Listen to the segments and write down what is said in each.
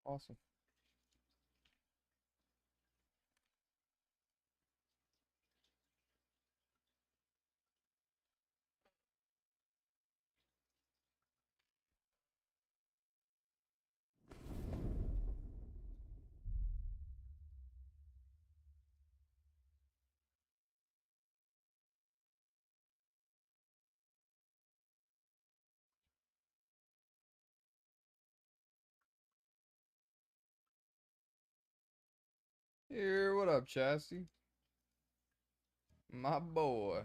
Awesome. Here, what up, Chassis? My boy.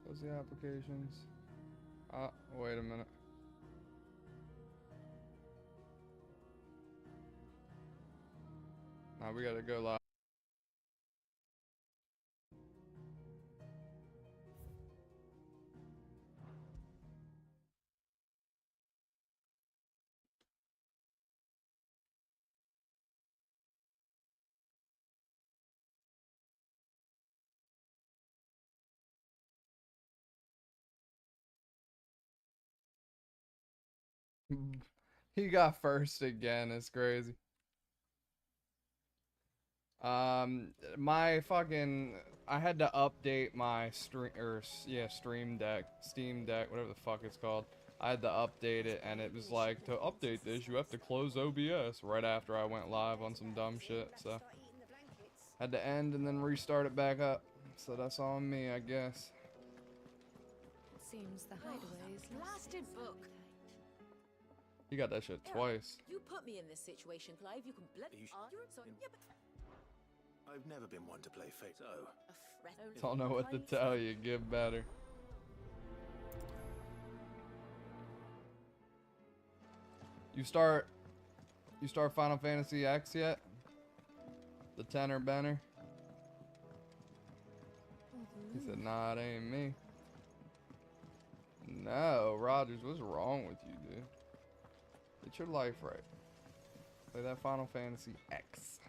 What's the applications? Wait a minute. Nah, we gotta go live. He got first again. It's crazy. My fucking, I had to update my Steam Deck, whatever the fuck it's called. I had to update it, and it was like, to update this, you have to close OBS right after I went live on some dumb shit, so had to end and then restart it back up. So that's on me, I guess. Seems the hideaway is blasted book. You got that shit twice. You put me in this situation, Clive. You can I've never been one to play fate, so Don't know what to tell you. Give better. You start Final Fantasy X yet? The tenor Benner? He said, nah, it ain't me. No, Rogers, what's wrong with you, dude? Get your life right. Play that Final Fantasy X.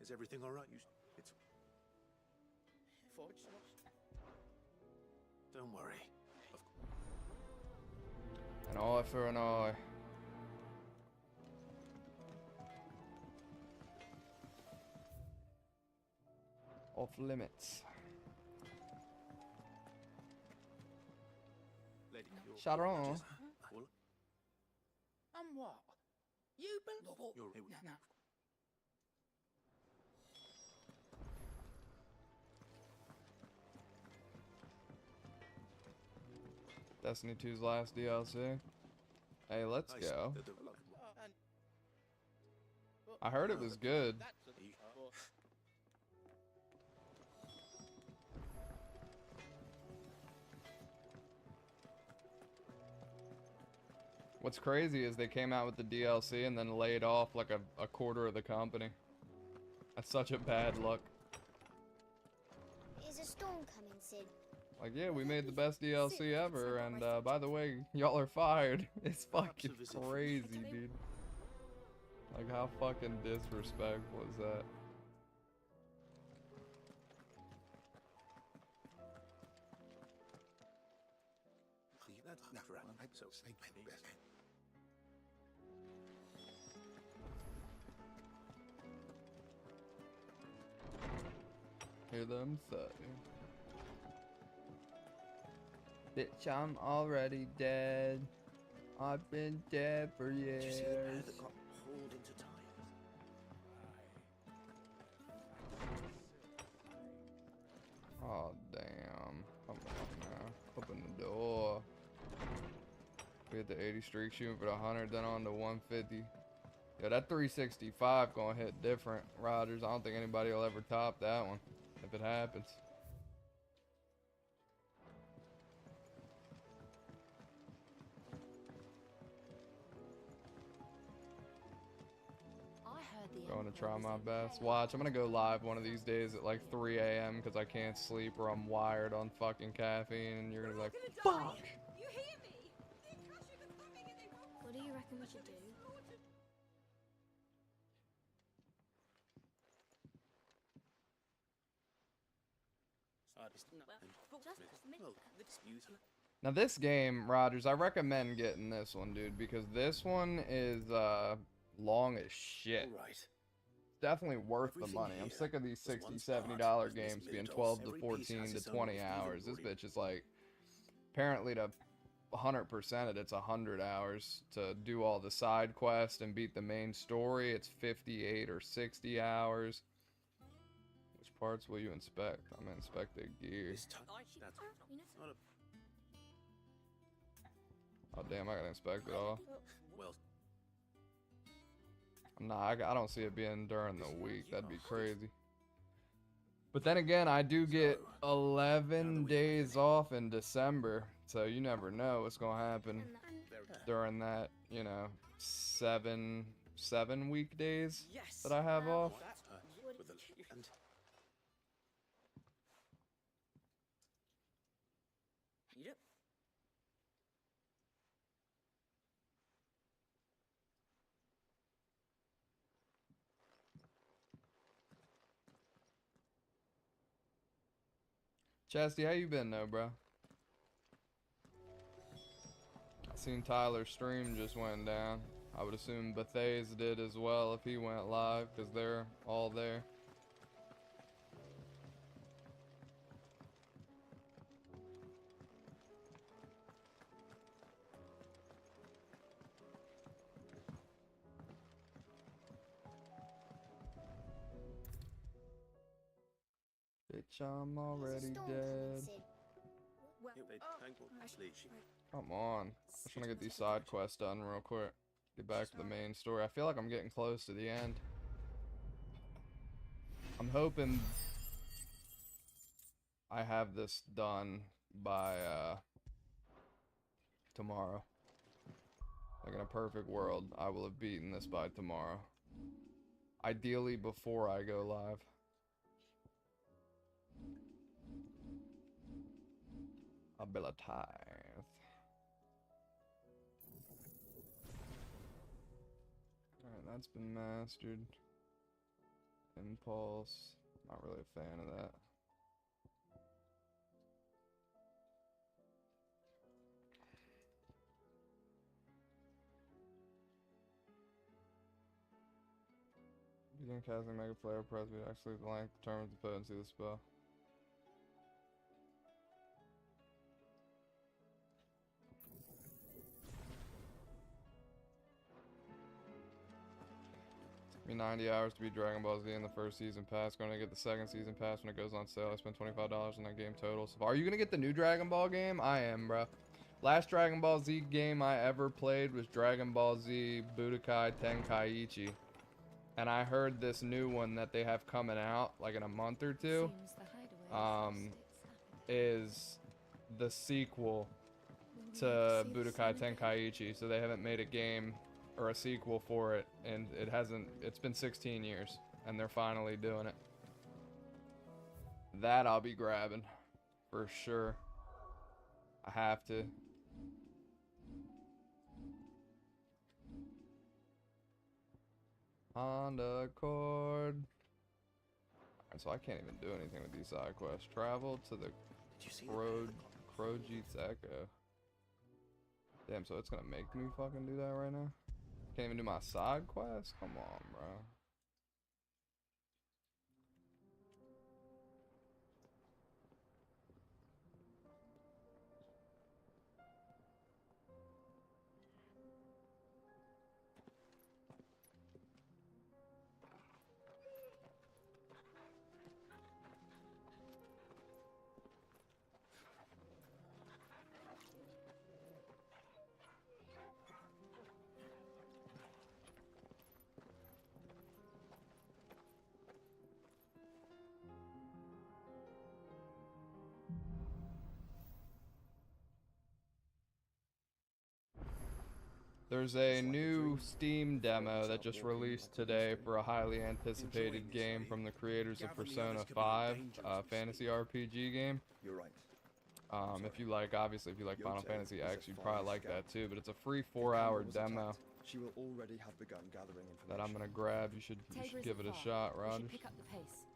is everything all right? It's fortunate. Don't worry. An eye for an eye. Off limits. Sharon. And what? You believe? You're No. Destiny 2's last DLC. Hey, let's go. I heard it was good. What's crazy is they came out with the DLC and then laid off like a quarter of the company. That's such a bad look. Is a storm coming, Sid? Like, yeah, we made the best DLC ever, and by the way, y'all are fired. It's fucking crazy, dude. Like, how fucking disrespectful is that? Hear them say. Bitch, I'm already dead. I've been dead for years. Did you see the pair that got hauled into time? Oh, damn. Come on now. Open the door. We hit the 80 streak, shooting for the 100, then on to 150. Yo, that 365 gonna hit different, Rogers. I don't think anybody will ever top that one, if it happens. Going to try my best. Watch, I'm gonna go live one of these days at like 3 a.m. because I can't sleep or I'm wired on fucking caffeine, and you're gonna be like, fuck! You hear me? The Akashic are coming and they will. What do you reckon we should do? Well, excuse me. Now this game, Rogers, I recommend getting this one, dude, because this one is long as shit. All right. Definitely worth the Everything money. I'm here sick of these was $60, once $70 part of games Miss being Minidoff's. 12 to Every piece 14 has to its own 20 feeling hours. This for you. bitch is like, apparently to 100% it, it's 100 hours. To do all the side quests and beat the main story, it's 58 or 60 hours. Which parts will you inspect? I'm gonna inspect the gear. This time, that's not a Oh damn, I gotta inspect it all. well. Nah, I don't see it being during the week. That'd be crazy. But then again, I do get 11 days off in December, so you never know what's gonna happen during that, you know, seven weekdays Yes. that I have off. With a, and Yep. Chastity, how you been though, bro? I seen Tyler's stream just went down. I would assume Bethesda did as well if he went live, because they're all there. Bitch, I'm There's a already storm dead. coming, Sid. Well, they tangled sleep. Come on. I'm just trying to get these side quests done real quick. Get back to the main story. I feel like I'm getting close to the end. I'm hoping I have this done by tomorrow. Like in a perfect world, I will have beaten this by tomorrow. Ideally before I go live. Abilities. Alright, that's been mastered. Impulse. Not really a fan of that. Using casting Mega Flare, press B, actually the length determines the potency of the spell. Took me 90 hours to beat Dragon Ball Z in the first season pass. Going to get the second season pass when it goes on sale. I spent $25 on that game total. So are you going to get the new Dragon Ball game? I am, bro. Last Dragon Ball Z game I ever played was Dragon Ball Z Budokai Tenkaichi. And I heard this new one that they have coming out like in a month or two is the sequel to Budokai Tenkaichi. So they haven't made a game or a sequel for it, and it's been 16 years and they're finally doing it. That I'll be grabbing for sure. I have to. Honda Accord. Alright, so I can't even do anything with these side quests. Travel to the Crojit's Echo. Damn, so it's gonna make me fucking do that right now? Can't even do my side quest? Come on, bro. There's a new Steam demo that just released today for a highly anticipated game from the creators of Persona 5, fantasy RPG game. You're right. If you like, obviously, if you like Final Fantasy X, you'd probably like that too. But it's a free 4-hour demo She will already have begun gathering information. that I'm gonna grab. You should give it a shot, Rogers. Pick up the pace.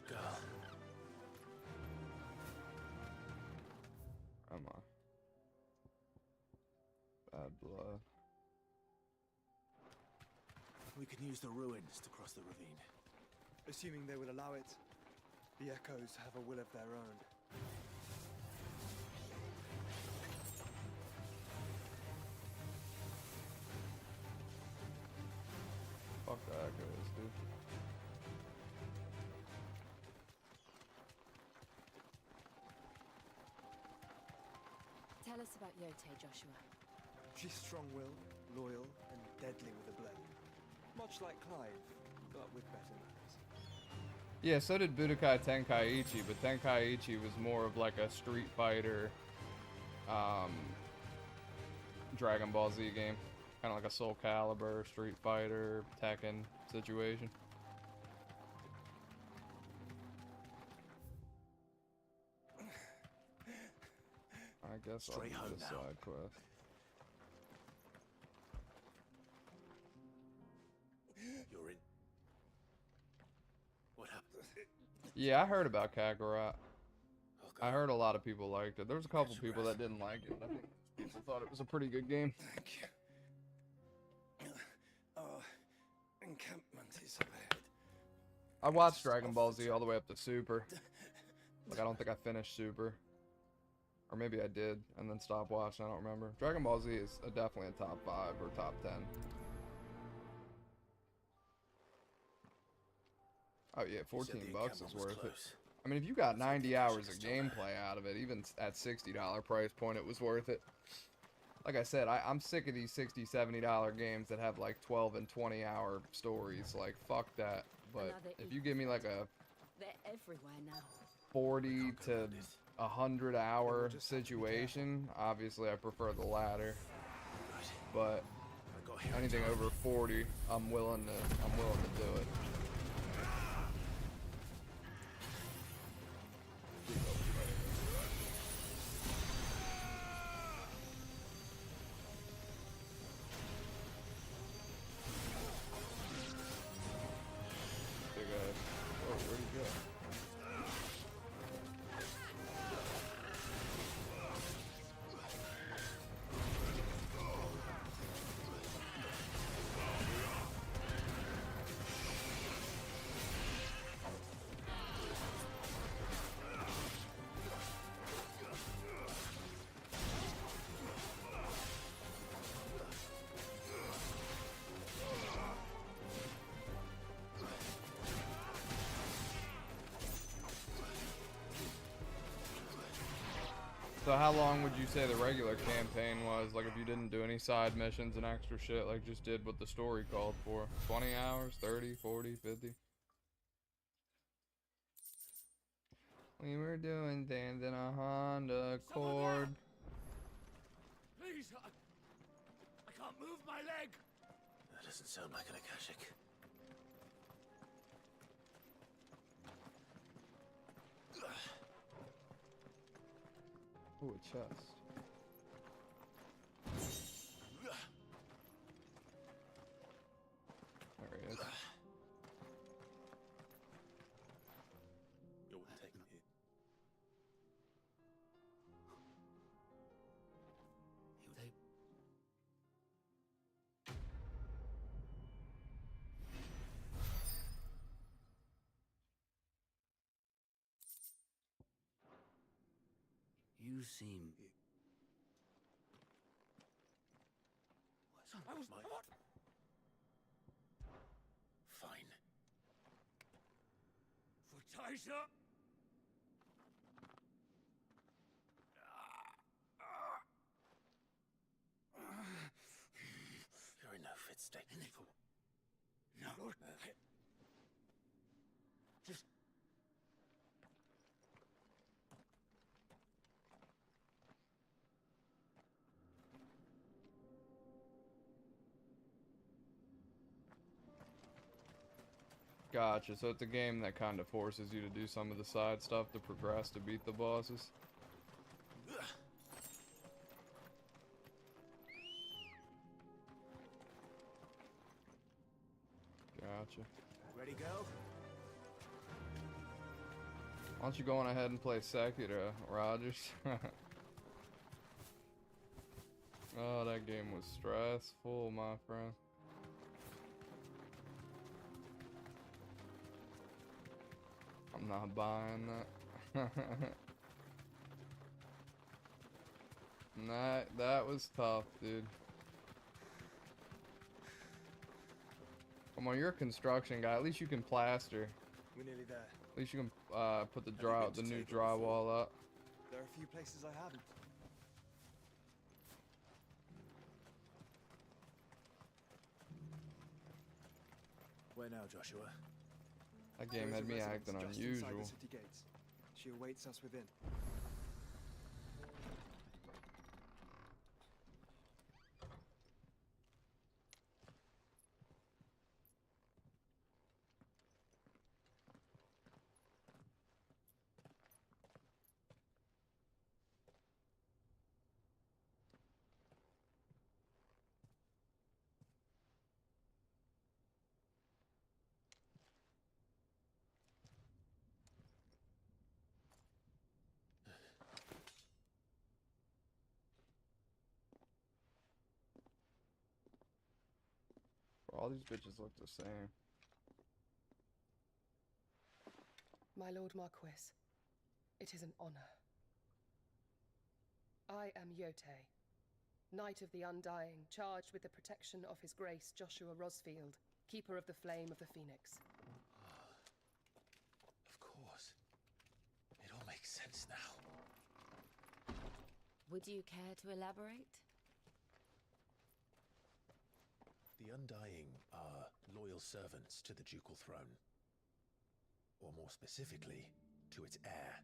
girl. Come on. Bad blood. We can use the ruins to cross the ravine. Assuming they will allow it, the echoes have a will of their own. Fuck the echoes, dude. Tell us about Yote, Joshua. She's strong-willed, loyal, and deadly with a blade. Much like Clive, but with better manners. Yeah, so did Budokai Tenkaichi, but Tenkaichi was more of like a Street Fighter, Dragon Ball Z game. Kind of like a Soul Calibur, Street Fighter, Tekken situation. I guess I'll Straight do home the now. side quest. You're in. What happened? Yeah, I heard about Kakarot. Oh, I God. heard a lot of people liked it. There was a couple Catch your people breath. that didn't like it. I think people thought it was a pretty good game. Thank you. Our encampment is ahead. I watched Dragon Ball Z all the way up to Super. Like, I don't think I finished Super. Or maybe I did, and then stopped watching. I don't remember. Dragon Ball Z is definitely a top 5 or top 10. Oh yeah, You said 14 the bucks encampment is was worth it. close. I mean, if you got 90 the hours of cache is still there. gameplay out of it, even at $60 price point, it was worth it. Like I said, I'm sick of these $60, $70 games that have like 12 and 20 hour stories. Like, fuck that. But Another if you give me like a They're everywhere now. 40 to This. 100 hour situation, obviously I prefer the latter. But I got here in anything time. over 40, I'm willing to do it. Big ass. Oh, where'd he go? So how long would you say the regular campaign was? Like if you didn't do any side missions and extra shit, like just did what the story called for? 20 hours, 30, 40, 50? We were doing things in a Honda Accord. Please, I can't move my leg. That doesn't sound like an Akashic. Ooh, a chest. There he is. You're taking it. They... You seem... I was my... Fine. For Taisha? You're in no fit state. No. Just... Gotcha, so it's a game that kind of forces you to do some of the side stuff to progress to beat the bosses. Gotcha. Ready, go? Why don't you go on ahead and play Sekiro, Rogers? Oh, that game was stressful, my friend. I'm not buying that. That was tough, dude. Come on, you're a construction guy. At least you can plaster. We're nearly there. At least you can put the Have you been to new Table before? drywall up. There are a few places I haven't. Where now, Joshua? That game There is had a me residence acting just unusual. inside the city gates. She awaits us within. All these bitches look the same. My Lord Marquis, it is an honor. I am Yote, Knight of the Undying, charged with the protection of His Grace Joshua Rosfield, Keeper of the Flame of the Phoenix. Of course. It all makes sense now. Would you care to elaborate? The Undying are loyal servants to the ducal throne. Or more specifically, to its heir.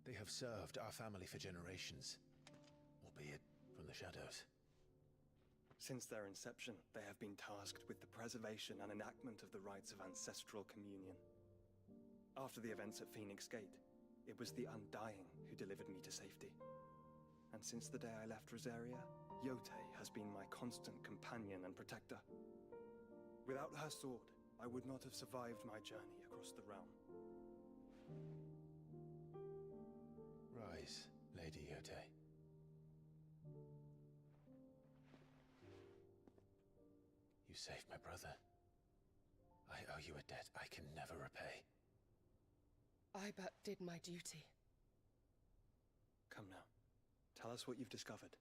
They have served our family for generations, albeit from the shadows. Since their inception, they have been tasked with the preservation and enactment of the rites of ancestral communion. After the events at Phoenix Gate, it was the Undying who delivered me to safety. And since the day I left Rosaria, Yote has been my constant companion and protector. Without her sword, I would not have survived my journey across the realm. Rise, Lady Yote. You saved my brother. I owe you a debt I can never repay. I but did my duty. Come now, tell us what you've discovered.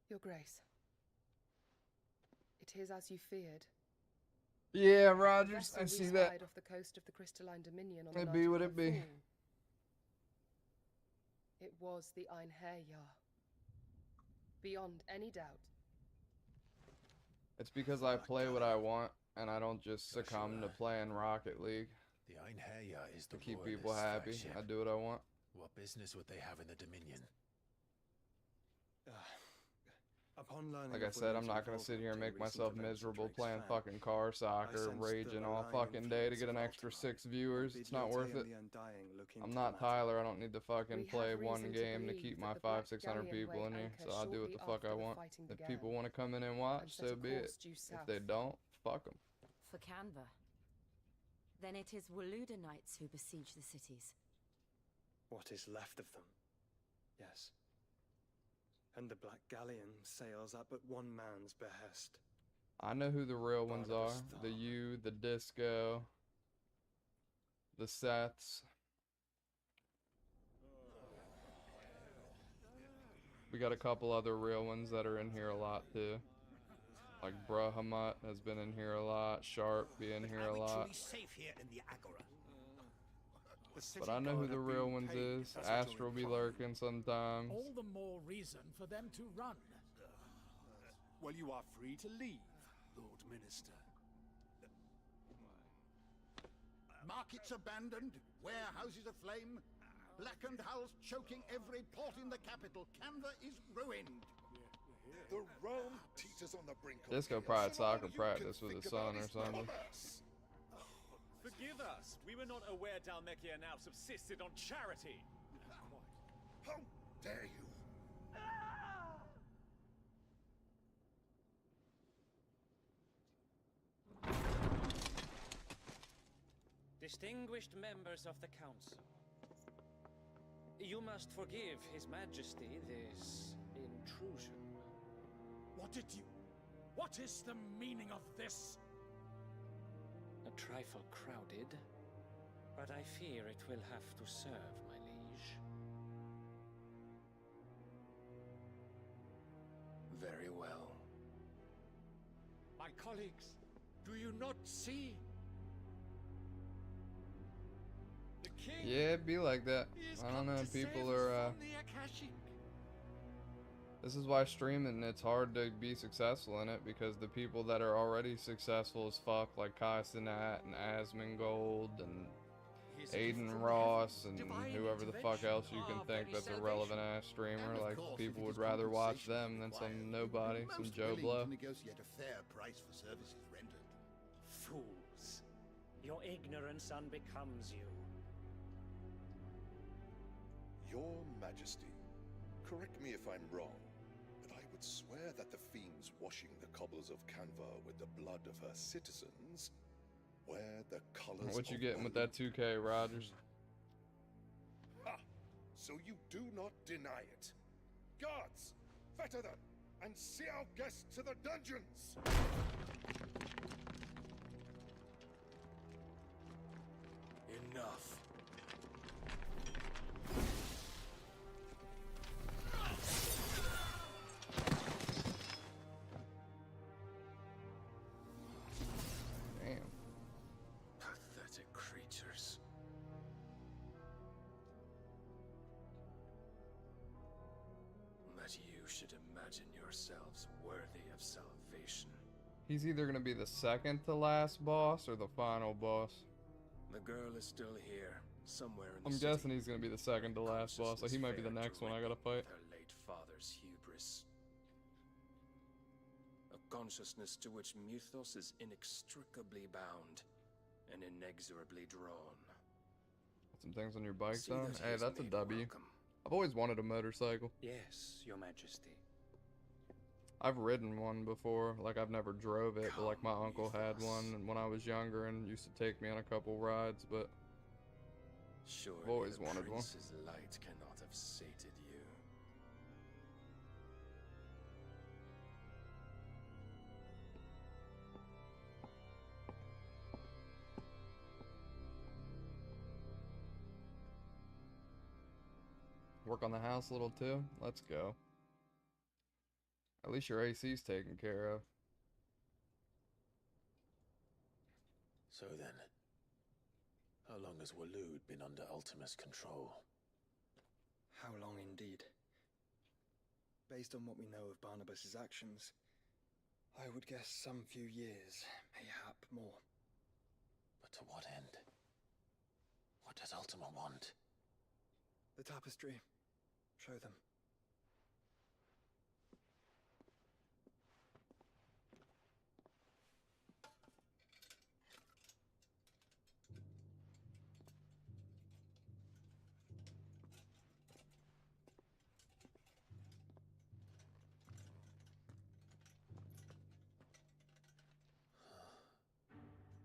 Your Grace. It is as you feared. Yeah, The Rogers, vessel I we see that. spied off the coast of the Crystalline Dominion on the It night be of what her it be. fall. It was the Einherjar. Beyond any doubt. It's because I play what I want, and I don't just succumb to Joshua. playing Rocket League The Einherjar is the to keep people Royalist happy. flagship. I do what I want. What business would they have in the Dominion? Upon learning Like I of said, I'm William's not gonna sit here and involvement in make myself recent events at miserable Drake's playing clan, fucking car soccer, sensed the raging all malign fucking day to influence get an of extra Ultima 6 viewers. bid It's not Yote worth and it. the Undying look I'm into not the matter. Tyler. I don't need to fucking We play have one reason to game to believe keep that my the Black 500-600 Galleon people weighed in here. anchor So I'll do what shortly the fuck I after the want. fighting If began people want to come in and watch, and set so a be it. course due If south. they don't, fuck them. For Canva. Then it is Waluda Knights who besiege the cities. What is left of them? Yes. And the Black Galleon sails at but one man's behest. I know who the real ones are. Barnabas The Thar. U, the Disco, the Seths. We got a couple other real ones that are in here a lot too. Like Brahamut has been in here a lot. Sharp be in here a lot. Safe here in the Agora. But I know who the real ones is. Astral be lurking sometimes. All the more reason for them to run. Well, you are free to leave, Lord Minister. Markets abandoned, warehouses aflame, blackened hulls choking every port in the capital. Canva is ruined. The realm teeters on the brink of Disco chaos, probably and all soccer you can practice with think his about son or is something. Barnabas. Forgive us. We were not aware Dalmekia now subsisted on charity. How dare you? Distinguished members of the council, you must forgive His Majesty this intrusion. What is the meaning of this? A trifle crowded, but I fear it will have to serve, my liege. Very well. My colleagues, do you not see? The king. Yeah, it'd be like that. I don't know. People are. This is why streaming, it's hard to be successful in it, because the people that are already successful as fuck, like Kai Cenat and Asmongold and Aiden Ross and whoever the fuck else you can think that's a relevant ass streamer, like people would rather watch them than some nobody, some Joe Blow. To negotiate a fair price for services rendered. Fools. Your ignorance unbecomes you. Your Majesty, correct me if I'm wrong, but I would swear that the fiends washing the cobbles of Canva with the blood of her citizens wear the colors What you of getting with that 2K, Rogers? Ha! So you do not deny it. Guards, fetter them, and see our guests to the dungeons! Enough. Damn. Pathetic creatures. That you should imagine yourselves worthy of salvation. He's either gonna be the second to last boss or the final boss. The girl is still here, somewhere in the I'm city. guessing he's gonna be the second to last boss, so he might be the next one I gotta fight. Her late father's hubris. A consciousness to which Mythos is inextricably bound and inexorably drawn. Some things on your bike, See though? that he Hey, is that's a made W. welcome. I've always wanted a motorcycle. Yes, Your Majesty. I've ridden one before, like I've never drove it, but like my uncle had one and when I was younger and used to take me on a couple rides, but Surely I've always the wanted one. prince's light cannot have sated you. Work on the house a little too? Let's go. At least your AC's taken care of. So then, how long has Waloed been under Ultima's control? How long indeed? Based on what we know of Barnabas's actions, I would guess some few years, mayhap more. But to what end? What does Ultima want? The tapestry. Show them.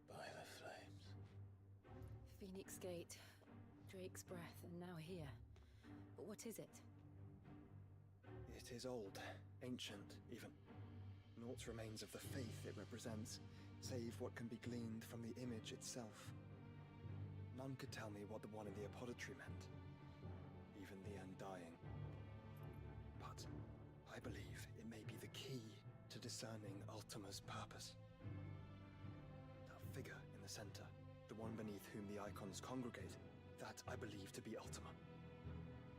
By the flames. Phoenix Gate, Drake's Breath, and now here. But what is it? It is old, ancient, even. Naught remains of the faith it represents, save what can be gleaned from the image itself. None could tell me what the one in the apothecary meant, even the Undying. But I believe it may be the key to discerning Ultima's purpose. That figure in the center, the one beneath whom the icons congregate, that I believe to be Ultima.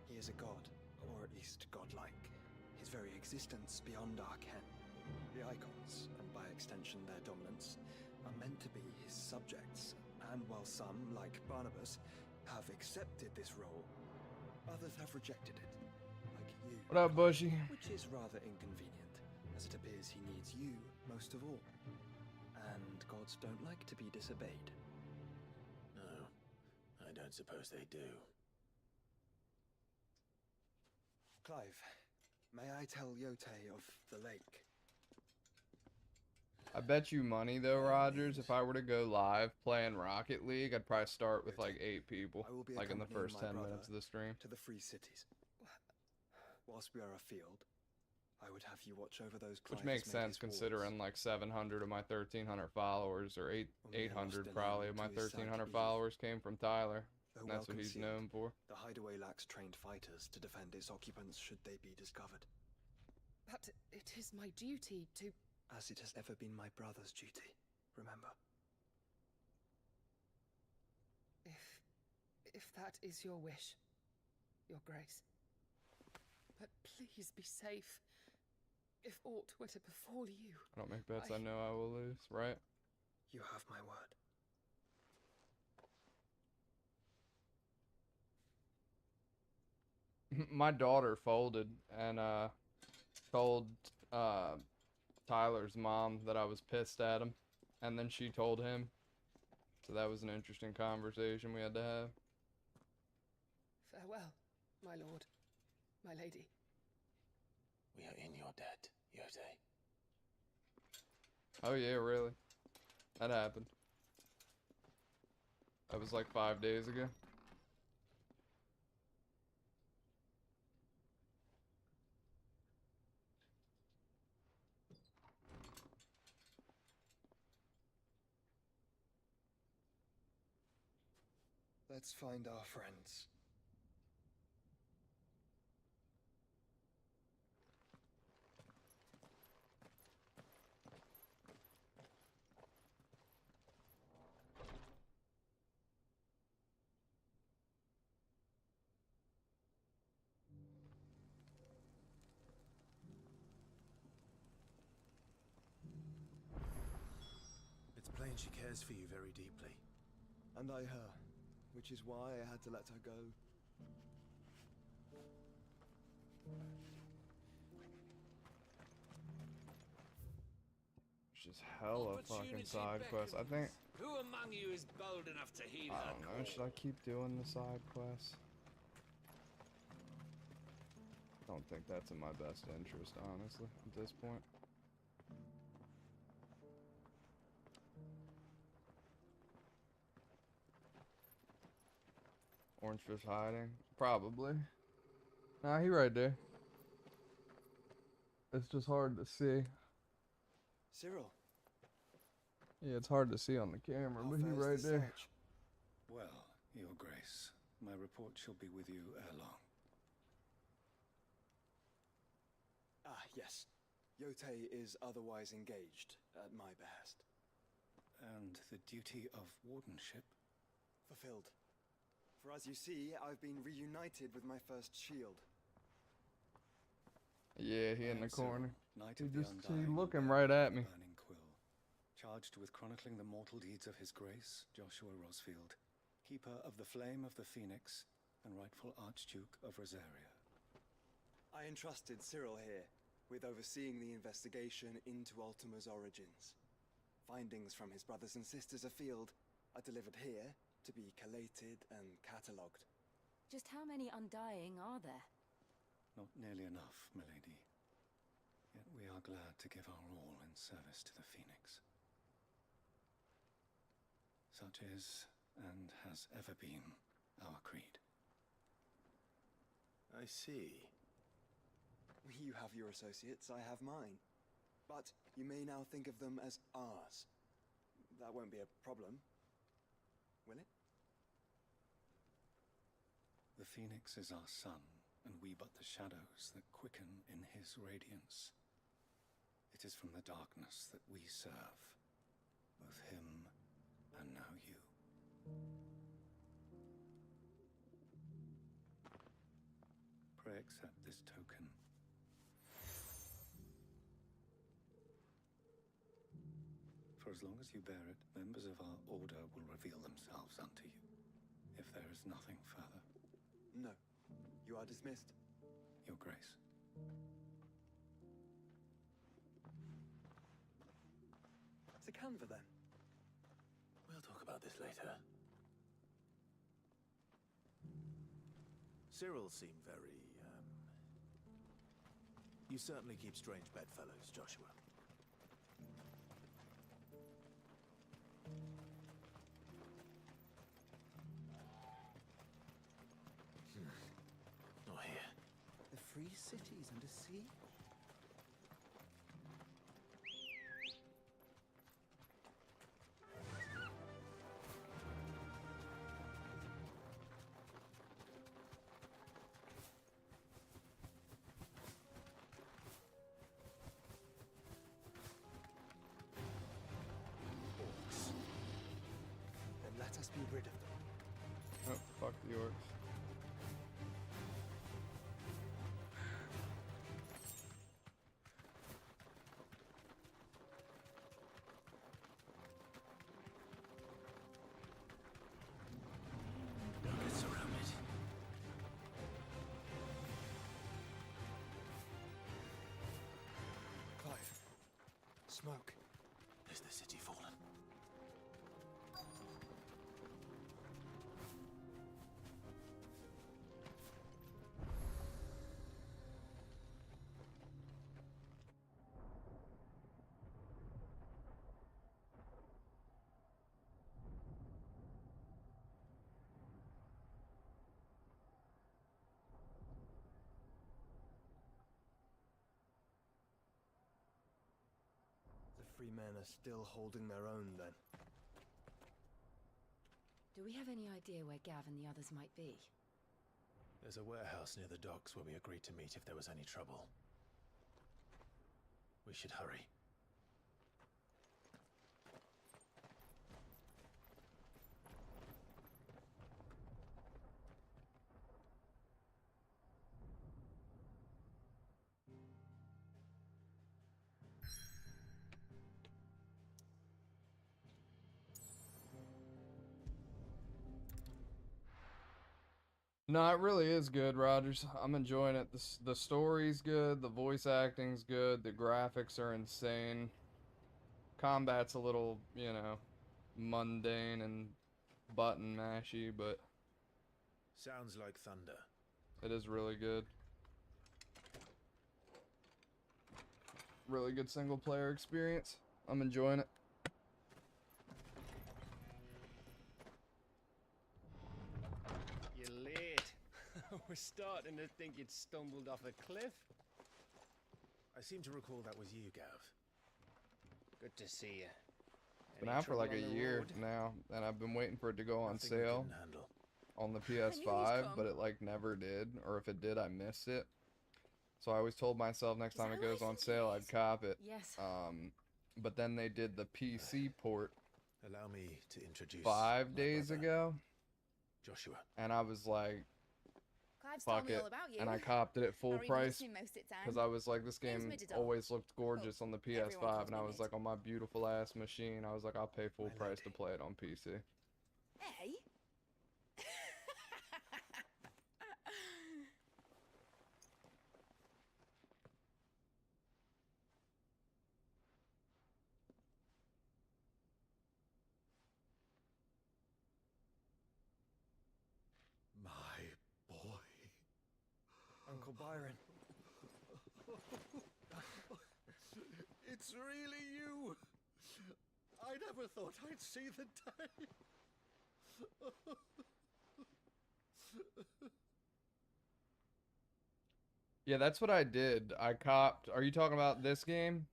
He is a god, or at least godlike. His very existence beyond our ken. The icons, and by extension their dominance, are meant to be his subjects, and while some, like Barnabas, have accepted this role, others have rejected it, like you. What up, Bushy? Which is rather inconvenient, as it appears he needs you most of all. And gods don't like to be disobeyed. No, I don't suppose they do. Clive, may I tell Yote of the lake? I bet you money though, Rogers, if I were to go live playing Rocket League, I'd probably start with like 8 people, I will be like in the accompanying first my 10 brother minutes of the stream. to the Free Cities. Whilst we are afield, I would have you watch over those. Which makes sense considering like 700 of my 1,300 followers, or 800 probably of my 1,300 followers came from Tyler. And that's what he's known for. The hideaway lacks trained fighters to defend its occupants should they be discovered. But it is my duty to... As it has ever been my brother's duty, remember. If that is your wish, Your Grace. But please be safe. If aught were to befall you... I don't make bets I know I will lose, right? You have my word. My daughter folded and told Tyler's mom that I was pissed at him, and then she told him. So that was an interesting conversation we had to have. Farewell, my lord, my lady. We are in your debt, Yotei. Oh yeah, really? That happened. That was like 5 days ago. Let's find our friends. It's plain she cares for you very deeply. And I her. Which is why I had to let her go. It's just hella fucking side quests. I think... Who among you is bold enough to heed I don't know, should I keep doing the side quests? I don't think that's in my best interest, honestly, at this point. Orangefish hiding? Probably. Nah, he right there. It's just hard to see. Cyril. Yeah, it's hard to see on the camera, but he right there. Well, Your Grace, my report shall be with you ere long. Ah, yes. Yotei is otherwise engaged at my behest. And the duty of wardenship? Fulfilled. For as you see, I've been reunited with my first shield. Yeah, he in the corner. Knight He of the just Undying, looking right at me. Burning Quill, charged with chronicling the mortal deeds of His Grace, Joshua Rosfield, keeper of the Flame of the Phoenix, and rightful Archduke of Rosaria. I entrusted Cyril here with overseeing the investigation into Ultima's origins. Findings from his brothers and sisters afield are delivered here to be collated and catalogued. Just how many Undying are there? Not nearly enough, milady. Yet we are glad to give our all in service to the Phoenix. Such is, and has ever been, our creed. I see. You have your associates, I have mine. But you may now think of them as ours. That won't be a problem, will it? The Phoenix is our sun, and we but the shadows that quicken in his radiance. It is from the darkness that we serve, both him and now you. Pray accept this token. For as long as you bear it, members of our order will reveal themselves unto you, if there is nothing further. No. You are dismissed. Your Grace. To Canva, then. We'll talk about this later. Cyril seemed very, You certainly keep strange bedfellows, Joshua. cities and a sea? Orcs. Then let us be rid of them. Oh, fuck the orcs. Don't get surrounded. Clive. Smoke. Is the city fallen? The free men are still holding their own, then. Do we have any idea where Gav and the others might be? There's a warehouse near the docks where we agreed to meet if there was any trouble. We should hurry. No, it really is good, Rogers. I'm enjoying it. The story's good, the voice acting's good, the graphics are insane. Combat's a little, you know, mundane and button mashy, but Sounds like thunder. it is really good. Really good single player experience. I'm enjoying it. You're late. We're starting to think you'd stumbled off a cliff. I seem to recall that was you, Gav. Good to see you. It's been out for like a year now, and I've been waiting for it to go on Nothing we sale couldn't handle. on the you'd PS5, come. but it like never did, or if it did, I missed it. So I always told myself next time it goes on sale, I'd cop it. Yes. But then they did the PC port Allow me to introduce 5 my days brother, ago, Joshua. and I was like, Clive's fuck told me it, all about you. and I copped it at full Or even price listening most of the time. because I was like, this Name's game Mididol. always looked gorgeous on the Everyone PS5, calls and I me was Mid. like, on my beautiful ass machine, I was like, I'll pay full My price to lady. play it on PC. Hey? My boy. Uncle Byron. It's really you. I never thought I'd see the day. Yeah, that's what I did. I copped. Are you talking about this game?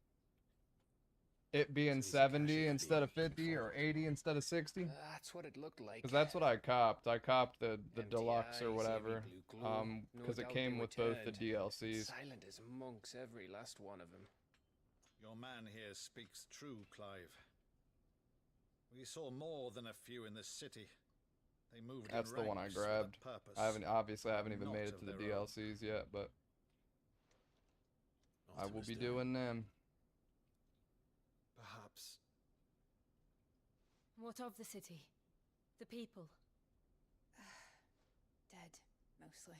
It being So easy cash 70 if instead of the 50 or 80 instead of 60? That's what it looked like. Because that's what I copped. I copped the Empty deluxe or eyes, whatever. eerie blue glow. No Because it doubt came they with both the returned. DLCs. Silent as monks, every last one of them. Your man here speaks true, Clive. We saw more than a few in this city. They moved That's in the one I ranks with a grabbed. purpose, I haven't even not made it of to the their own. DLCs yet, but I will Optimus be doing. doing them. Perhaps. What of the city? The people? Dead, mostly.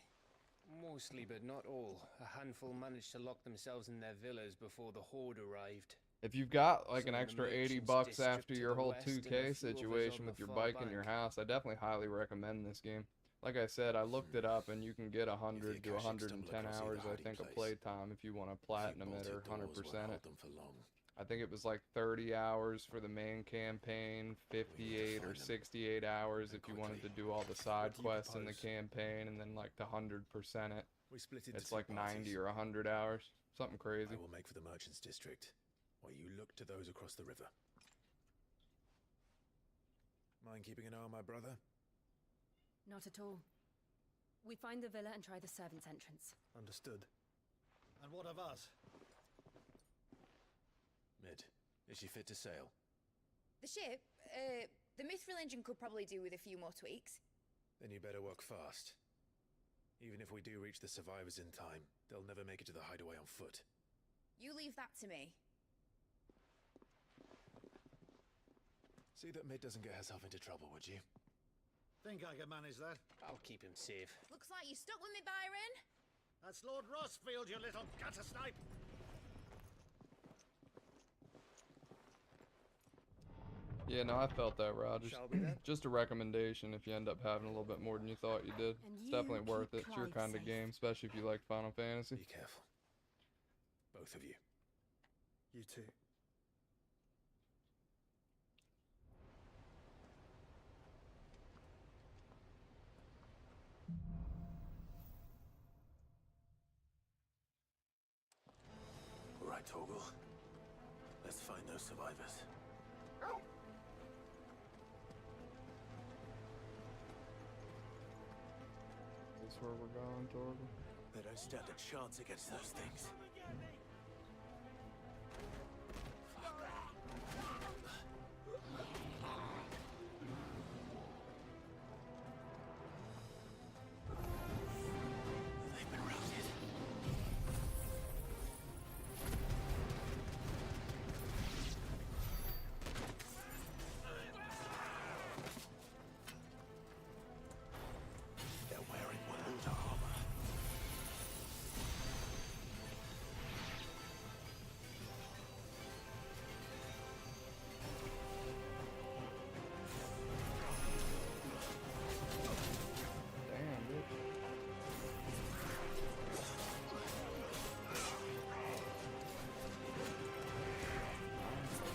Mostly, but not all. A handful managed to lock themselves in their villas before the horde arrived. If you've got like Some an in the extra 80 merchants' bucks district after to your the whole west and a 2K few others situation on with the your far bike in your bank. house, I definitely highly recommend this game. Like I said, I looked it up and you can get 100 to Akashics 110 stumble across hours, either I hiding think, of place, playtime if you want to platinum it or 100% hold it. them for long. I think it was like 30 hours for the main campaign, 58 or find them. 68 hours if you wanted to quickly. do all the side What do you quests in the propose? campaign, and then like the 100% it We split into It's two like 90 parties. or 100 hours. Something crazy. I will make for the merchants' district, while you look to those across the river. Mind keeping an eye on my brother? Not at all. We find the villa and try the servants' entrance. Understood. And what of us? Mid, is she fit to sail? The ship? The mithril engine could probably do with a few more tweaks. Then you better work fast. Even if we do reach the survivors in time, they'll never make it to the hideaway on foot. You leave that to me. See that Mid doesn't get herself into trouble, would you? Think I can manage that? I'll keep him safe. Looks like you stuck with me, Byron. That's Lord Rossfield, you little gutter snipe! Yeah, no, I felt that, Rod. Shall we then? Just a recommendation if you end up having a little bit more than you thought you did. And It's you definitely worth keep it. It's your Clyde kind of safe. game, especially if you like Final Fantasy. Be careful. Both of you. You too. All right, Torgal. Let's find those survivors. Is this where we're going, Torgal? They don't stand a chance against those things. They've been routed. They're wearing Waluta armor. Damn, bitch.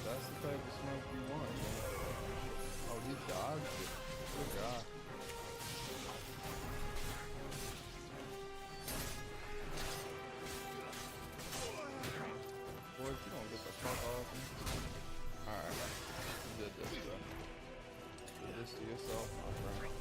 That's the type of smoke you want, man. Oh, he dodged it. Good God. Boy, if you don't get the fuck off me. Alright. You did this, bro. You did this to yourself, my friend.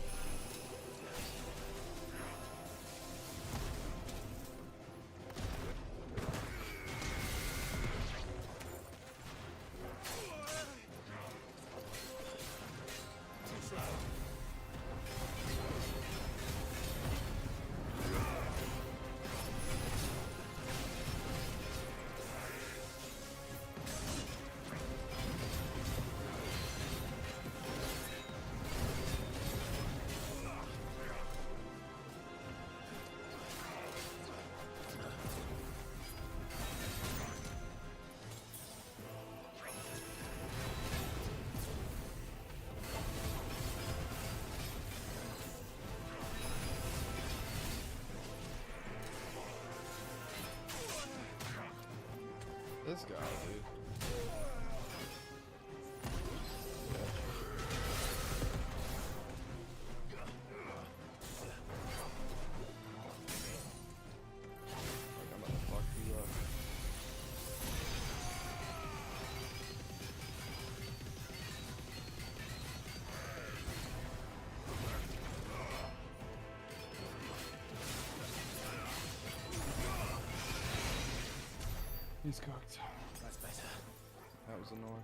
This guy, dude. Like I'm about to fuck you up. He's cooked. That's better. That was annoying.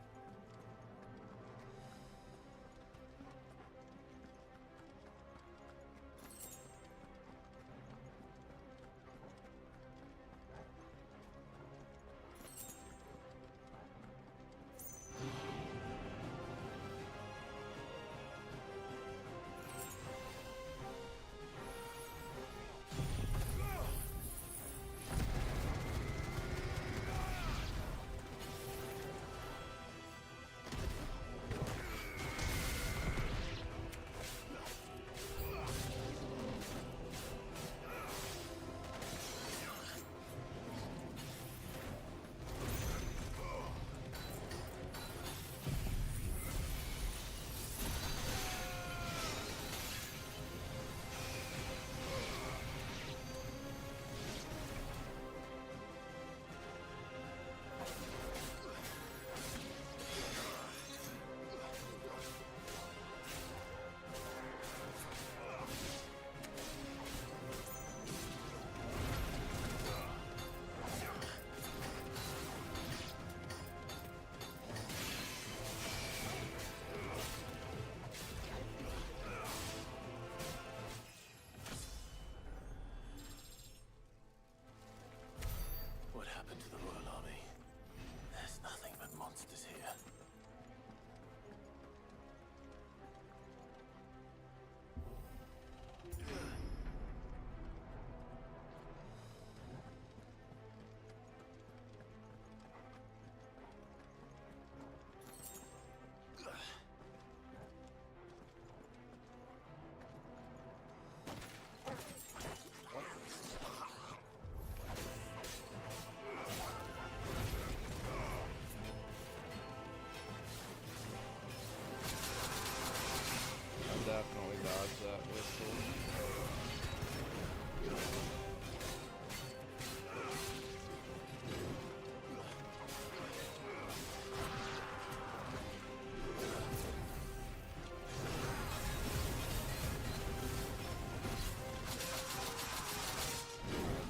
definitely dodge that whistle.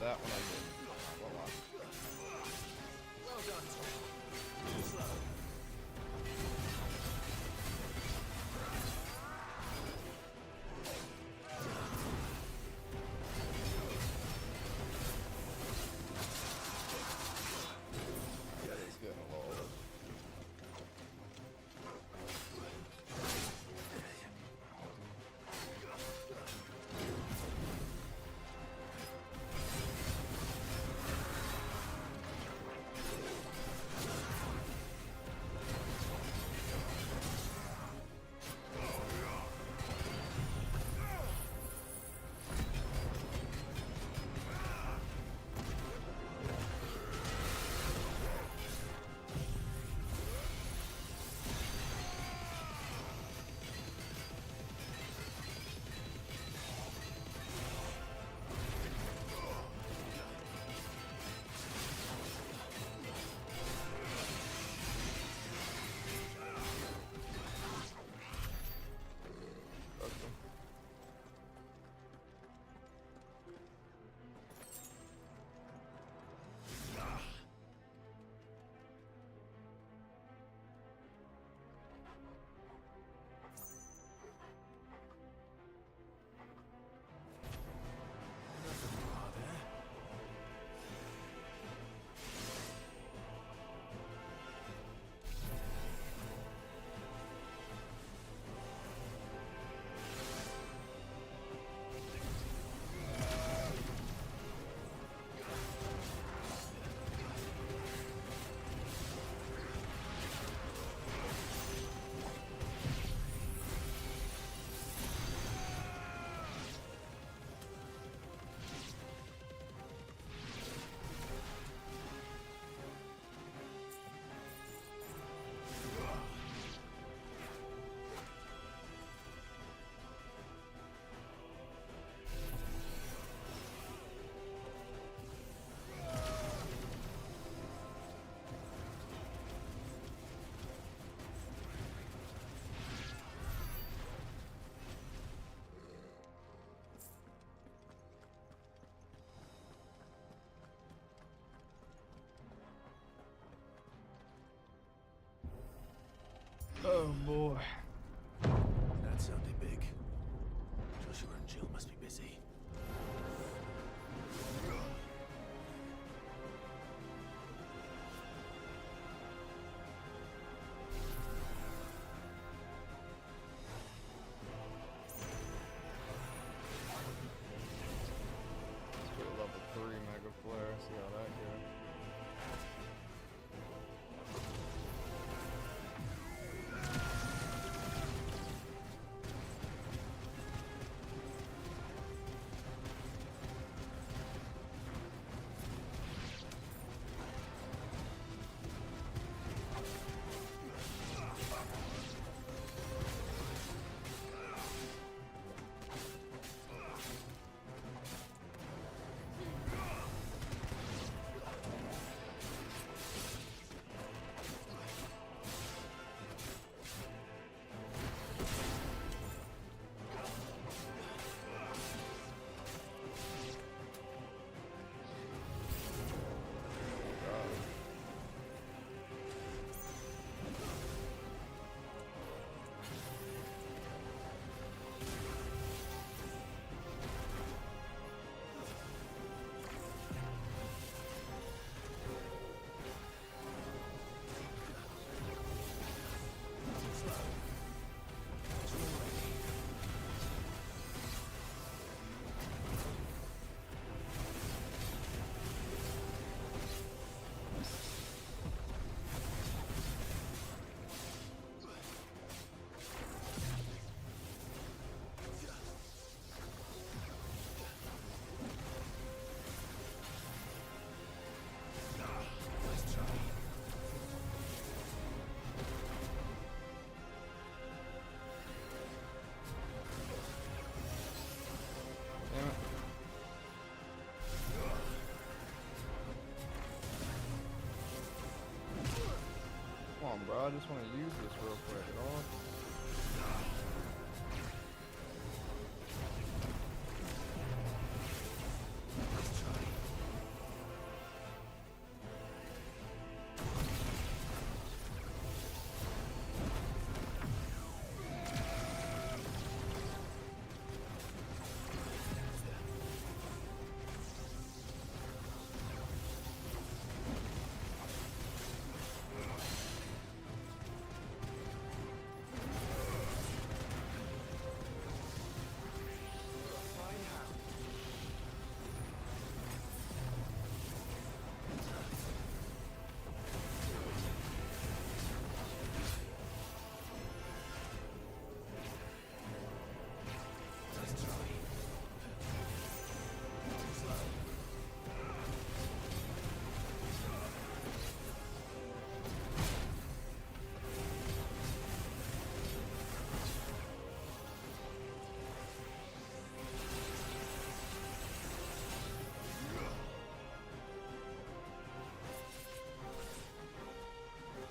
That one I did. Well, Well done, Tom. Too slow. yeah, he's getting a little. Oh boy. That sounded big. Joshua and Jill must be busy. Let's go to level 3 Mega Flare, see how that goes. bro. I just want to use this real quick, dog.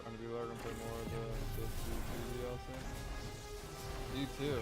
I'm gonna be looking for more of the DLC. You too.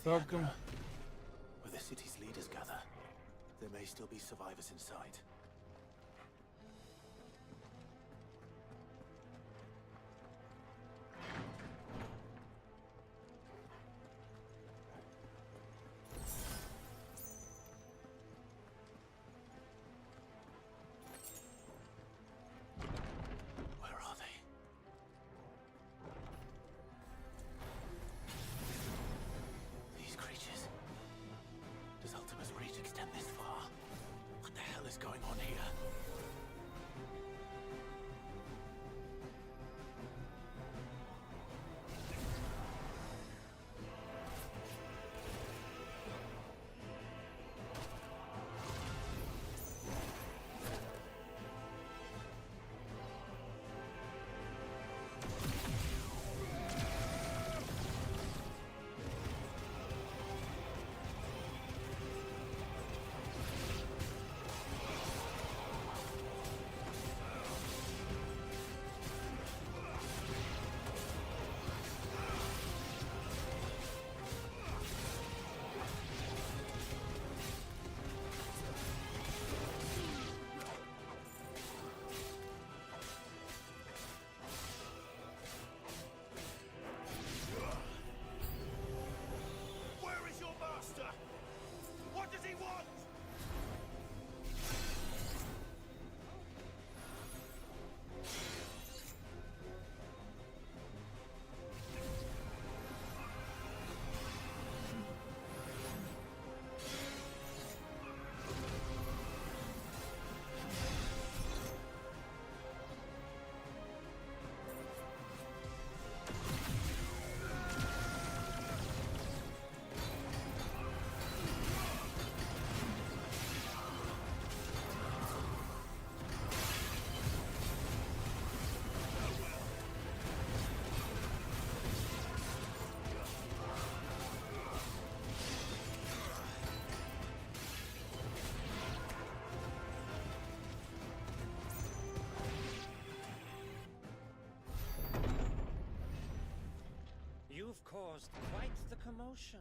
Welcome. Where the city's leaders gather. There may still be survivors inside. Where are they? These creatures. Does Ultima's reach extend this far? What the hell is going on here? Where is your master? What does he want? You've caused quite the commotion.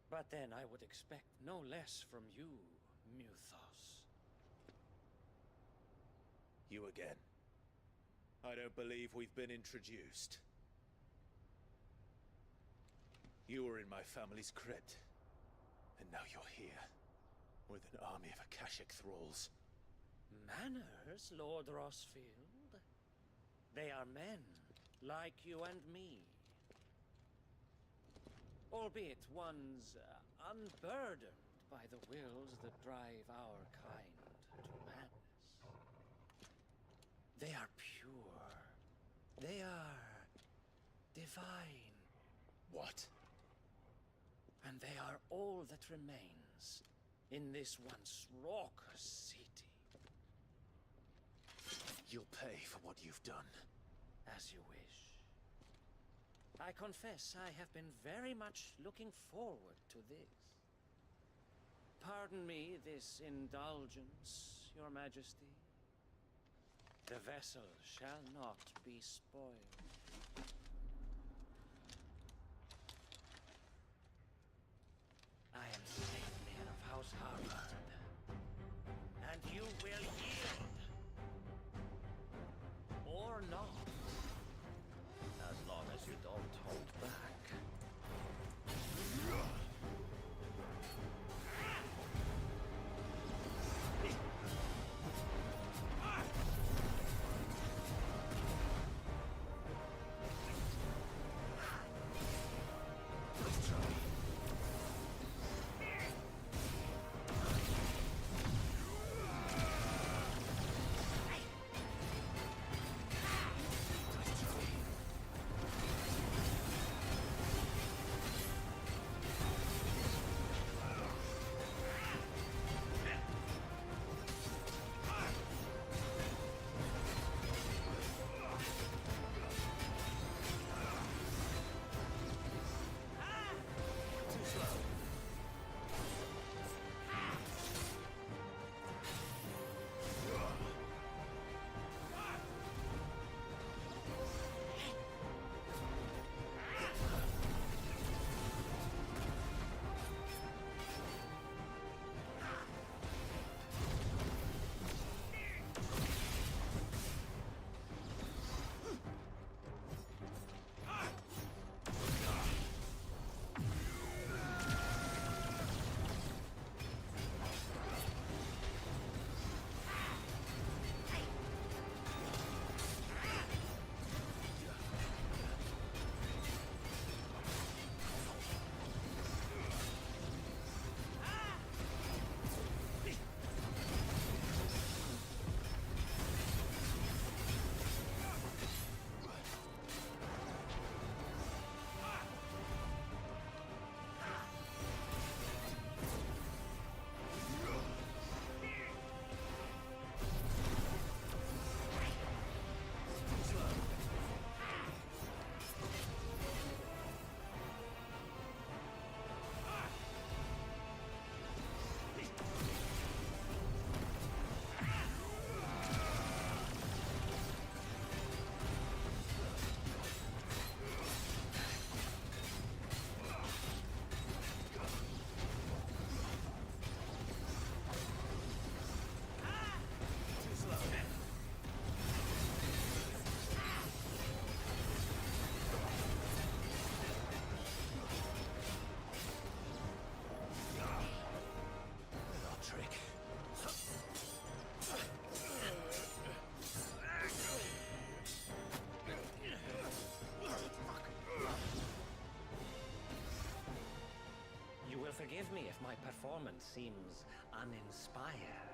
But then I would expect no less from you, Muthos. You again. I don't believe we've been introduced. You were in my family's crypt. And now you're here. With an army of Akashic thralls. Manners, Lord Rossfield? They are men, like you and me. albeit ones unburdened by the wills that drive our kind to madness. They are pure. They are divine. What? And they are all that remains in this once raucous city. You'll pay for what you've done. As you wish. I confess I have been very much looking forward to this. Pardon me this indulgence, Your Majesty. The vessel shall not be spoiled. I am Statemaid of House Harvard, and you will yield. Or not. As long as you don't hold back. Forgive me if my performance seems uninspired.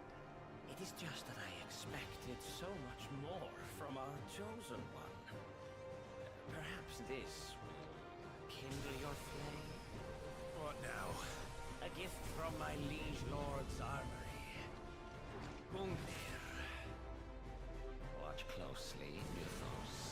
It is just that I expected so much more from our chosen one. Perhaps this will kindle your flame? What now? A gift from my liege lord's armory. Gungnir. Watch closely, Mythos.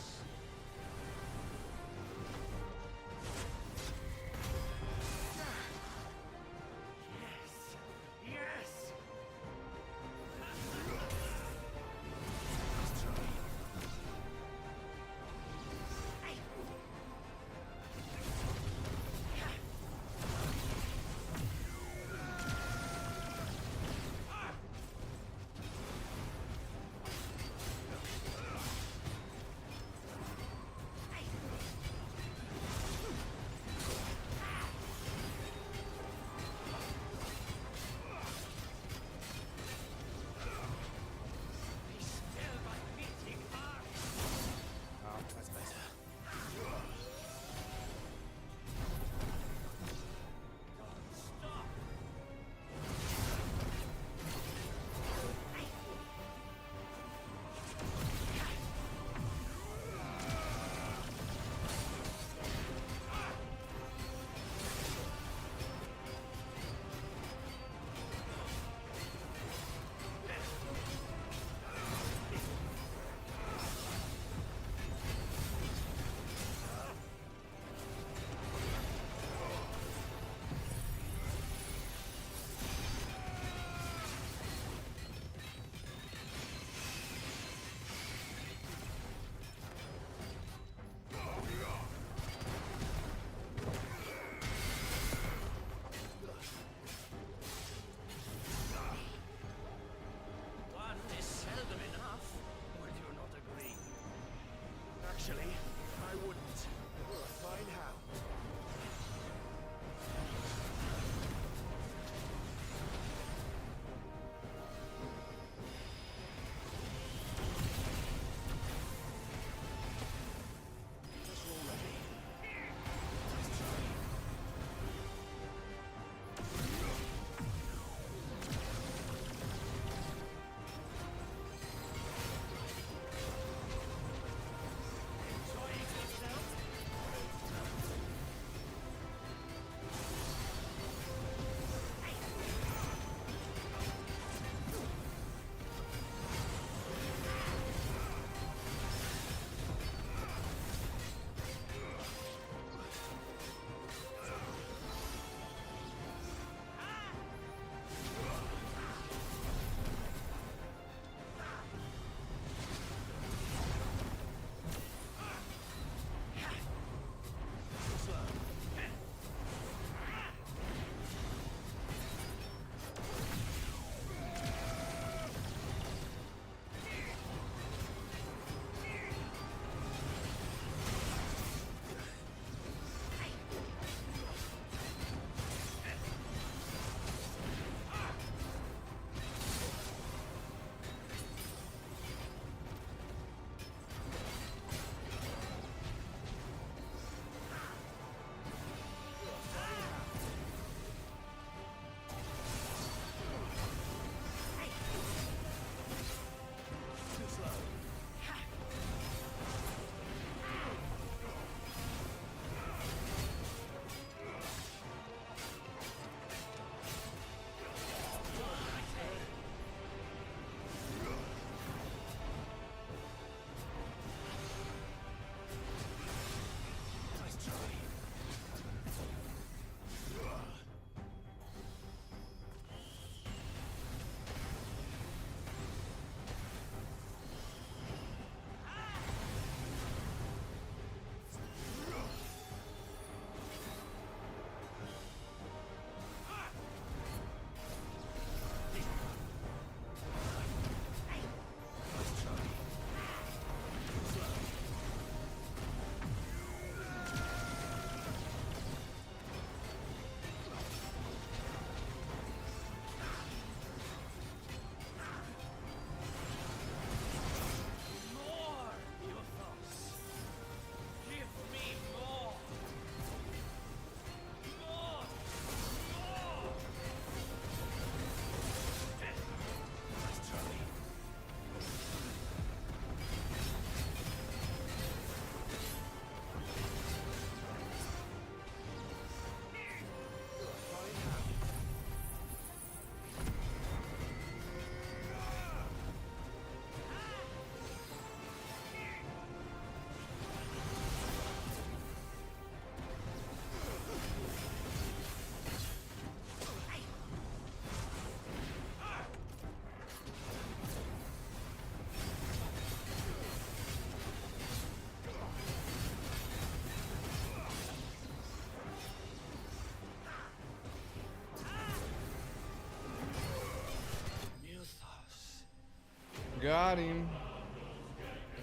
Got him.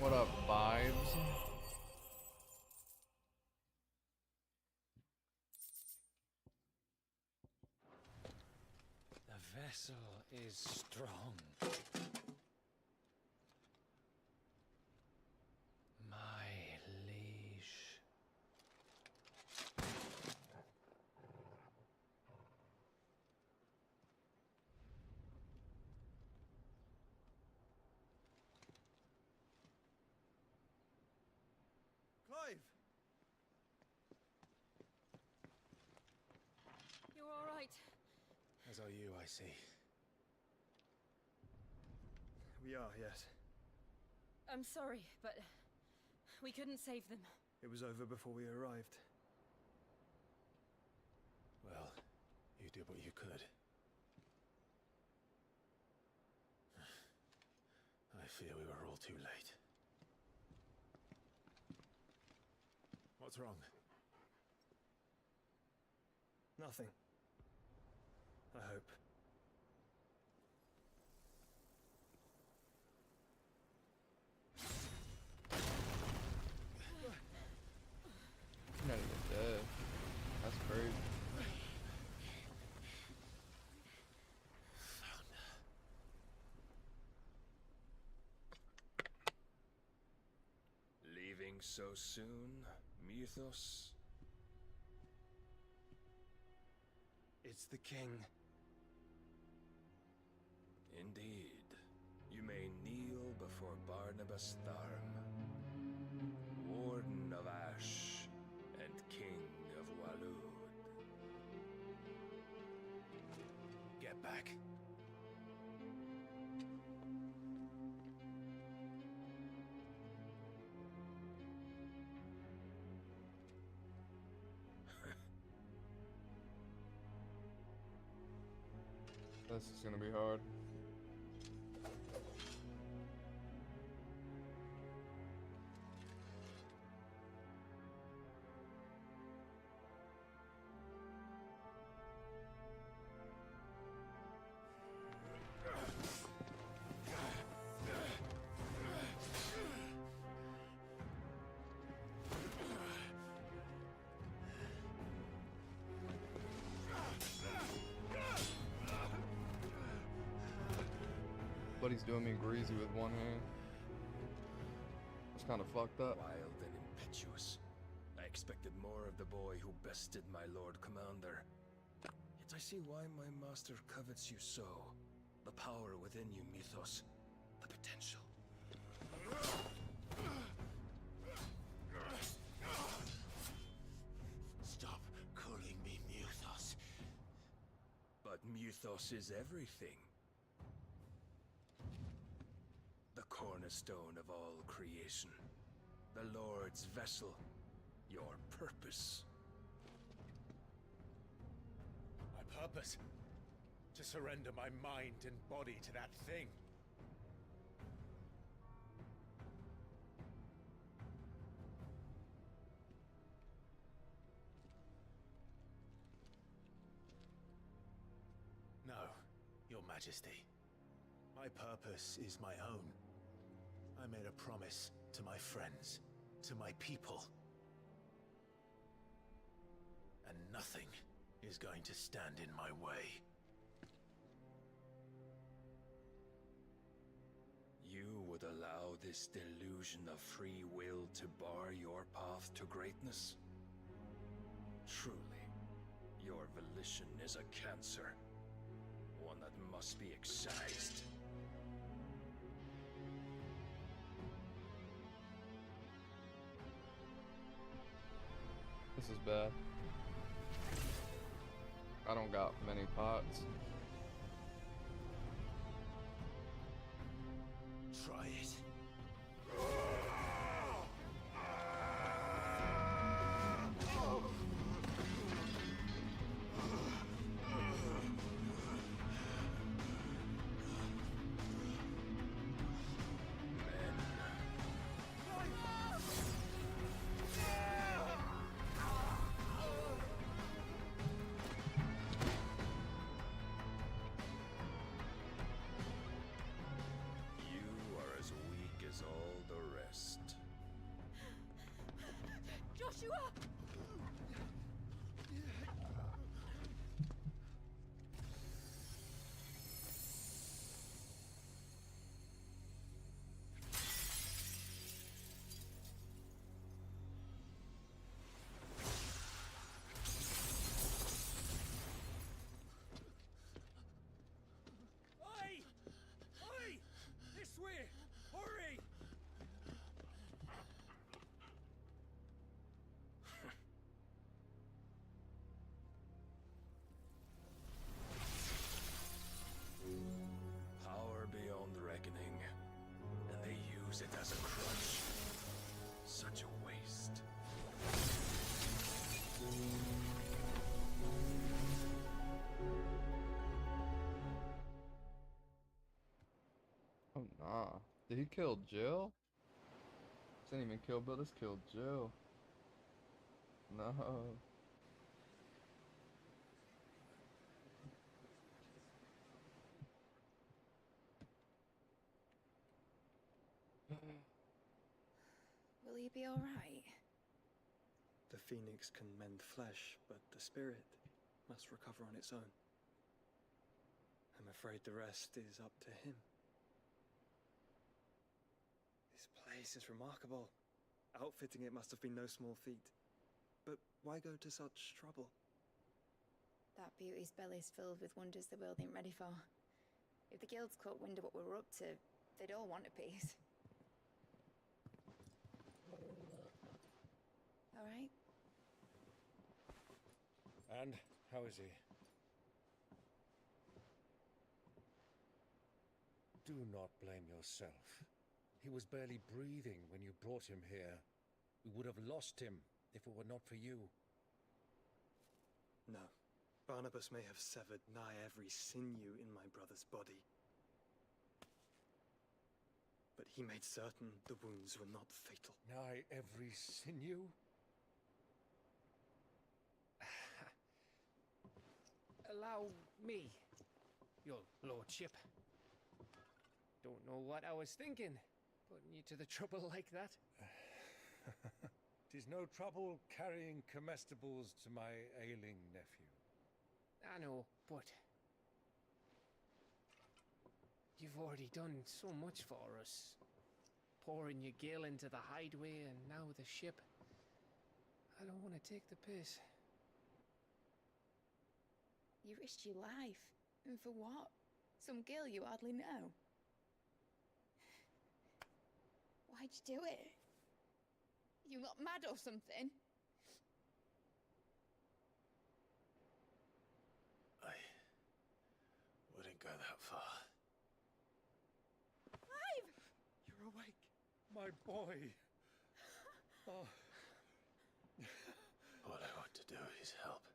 What up, vibes? The vessel is strong. My liege. Clive! You're all right. As are you, I see. We are, yes. I'm sorry, but we couldn't save them. It was over before we arrived. Well, you did what you could. I fear we were all too late. What's wrong? Nothing. I hope. You're not even dead. That's crazy. Leaving so soon, Mythos? It's the king. Indeed. You may kneel before Barnabas Tharm, Warden of Ash and King of Walud. Get back. This is gonna be hard. But he's doing me greasy with one hand. It's kind of fucked up. Wild and impetuous. I expected more of the boy who bested my Lord Commander. Yet I see why my master covets you so. The power within you, Mythos. The potential. Stop calling me Mythos. But Mythos is everything. The cornerstone of all creation. The Lord's vessel. Your purpose. My purpose? To surrender my mind and body to that thing. No, Your Majesty. My purpose is my own. I made a promise to my friends, to my people. And nothing is going to stand in my way. You would allow this delusion of free will to bar your path to greatness? Truly, your volition is a cancer. One that must be excised. This is bad. I don't got many pots. Try it. You use it as a crutch. Such a waste. Oh nah. Did he kill Jill? This didn't even kill Bill, this killed Jill. No. Will he be alright? The phoenix can mend flesh, but the spirit must recover on its own. I'm afraid the rest is up to him. This place is remarkable. Outfitting it must have been no small feat. But why go to such trouble? That beauty's belly's filled with wonders the world ain't ready for. If the guilds caught wind of what we're up to, they'd all want a piece. Alright? And how is he? Do not blame yourself. He was barely breathing when you brought him here. We would have lost him if it were not for you. No. Barnabas may have severed nigh every sinew in my brother's body. But he made certain the wounds were not fatal. Nigh every sinew? Allow me, your lordship. Don't know what I was thinking, putting you to the trouble like that. 'Tis no trouble carrying comestibles to my ailing nephew. I know, but you've already done so much for us. Pouring your gale into the hideaway and now the ship. I don't want to take the piss. You risked your life. And for what? Some girl you hardly know. Why'd you do it? You not mad or something? I wouldn't go that far. Clive! You're awake, my boy. Oh. All I want to do is help.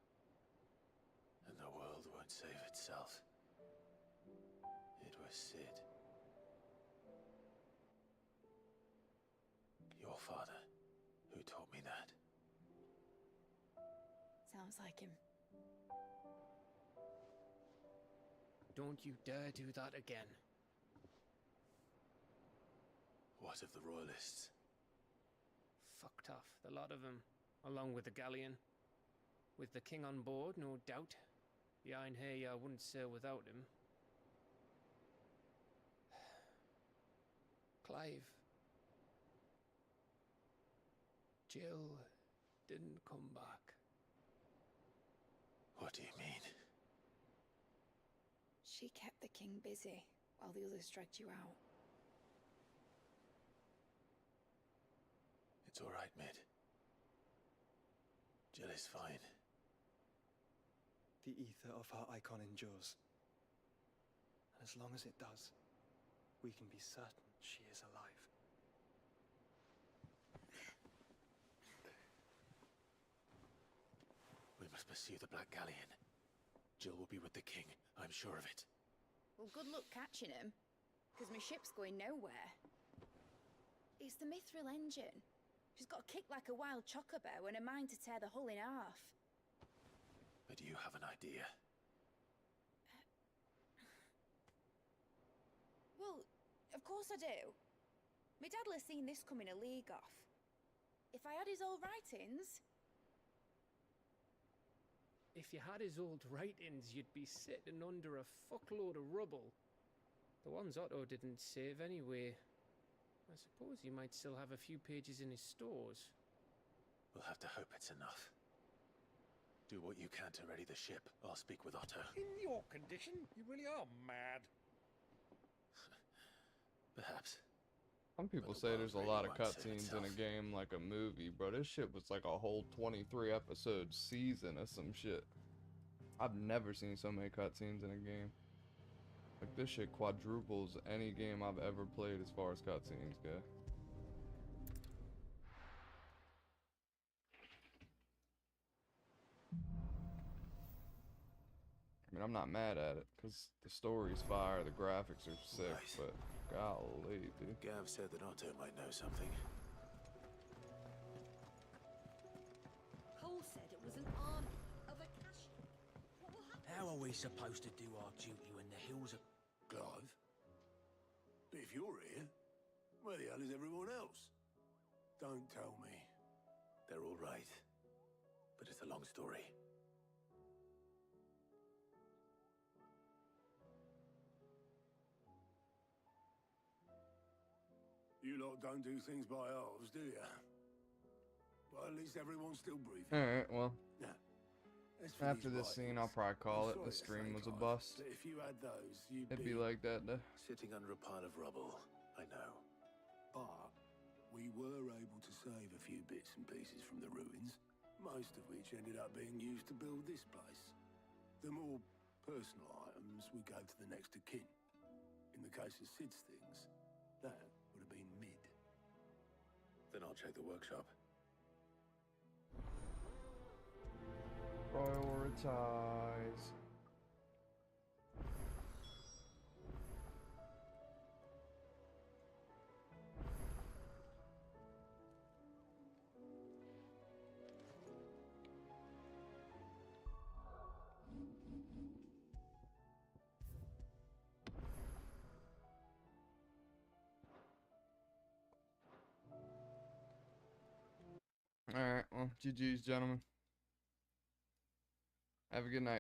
And the world won't save itself. It was Sid. Your father, who taught me that. Sounds like him. Don't you dare do that again. What of the royalists? Fucked off, the lot of them, along with the galleon. With the king on board, no doubt. Behind here, I wouldn't sail without him. Clive. Jill didn't come back. What do you mean? She kept the king busy while the others dragged you out. It's all right, Mid. Jill is fine. The ether of her icon endures. And as long as it does, we can be certain she is alive. We must pursue the Black Galleon. Jill will be with the king, I'm sure of it. Well, good luck catching him, because my ship's going nowhere. It's the Mithril engine. She's got a kick like a wild chocobo and a mind to tear the hull in half. But you have an idea. Well, of course I do. My dad'll have seen this coming a league off. If I had his old writings... If you had his old writings, you'd be sitting under a fuckload of rubble. The ones Otto didn't save anyway. I suppose he might still have a few pages in his stores. We'll have to hope it's enough. Do what you can to ready the ship. I'll speak with Otto. In your condition, you really are mad. Perhaps. Some people say there's a lot of cutscenes in a game like a movie, bro. This shit was like a whole 23 episode season or some shit. I've never seen so many cutscenes in a game. Like, this shit quadruples any game I've ever played as far as cutscenes go. I mean, I'm not mad at it, because the story's fire, the graphics are sick, but golly, dude. Gav said that Otto might know something. Cole said it was an army of Akashic. What will happen? How are we supposed to do our duty when the hills are... Clive? But if you're here, where the hell is everyone else? Don't tell me. They're all right. But it's a long story. You lot don't do things by halves, do you? Well, at least everyone's still breathing. Alright, well. Now, After this scene, I'll probably call it. The stream was a bust. If you had those, you'd It'd be like that, though. Sitting under a pile of rubble, I know. But we were able to save a few bits and pieces from the ruins, most of which ended up being used to build this place. The more personal items we gave to the next of kin. In the case of Sid's things, that would have been mid. Then I'll check the workshop. Prioritize. Alright, well, GG's, gentlemen. Have a good night.